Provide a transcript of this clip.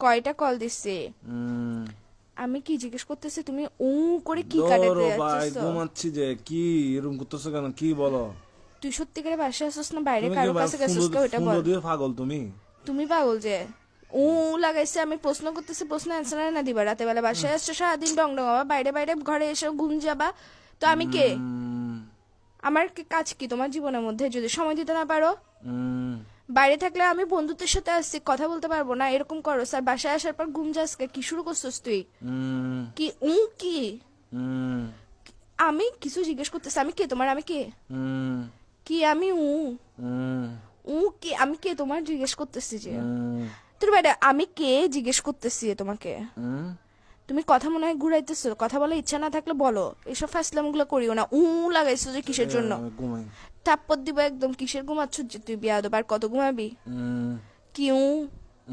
কয়টা কল দিছে? হুম। আমি কি জিজ্ঞেস করতেছি, তুমি করে কি কাটাতে ভাই যাচ্ছিস? ঘুমাচ্ছি যে, কি এরকম করতেছো কেন, কি বলো? তুই সত্যি করে বাসায় আসছিস না বাইরে তুমি কি কারো ভাই কাছে গেছিস? ওইটা ফুndo বল। দিয়ে পাগল তুমি? তুমি পাগল যে লাগাইছে, আমি প্রশ্ন করতেছি, প্রশ্ন অ্যান্সার না দিবা? রাতে বেলা বাসায় আসছো, সারাদিন ডং ডং আবার বাইরে বাইরে ঘরে এসে ঘুম যাবা, তো আমি কে? হুম। আমার কাজ কি তোমার জীবনের মধ্যে যদি সময় দিতে না পারো? হুম। বাইরে থাকলে আমি বন্ধুত্বের সাথে আসছি, কথা বলতে পারবো না এরকম করো স্যার? বাসায় আসার পর ঘুম যাস কি শুরু করছিস তুই? হুম। কি কি? হুম। আমি কিছু জিজ্ঞেস করতেছি, আমি কে তোমার? আমি কে? হুম। কি আমি হুম। কি? আমি কে তোমার জিজ্ঞেস করতেছি যে? হুম। তোর বাইরে আমি কে জিজ্ঞেস করতেছি তোমাকে? হুম। তুমি কথা মনে হয় ঘুরাইতেছো, কথা বলার ইচ্ছা না থাকলে বলো, এসব ফাসলাম গুলো করিও না। লাগাইছো যে কিসের জন্য? ঘুমাই। থাপ্পড় দিব একদম। কিসের ঘুমাচ্ছ যে তুই? বিয়াদব, আর কত ঘুমাবি? হুম। কি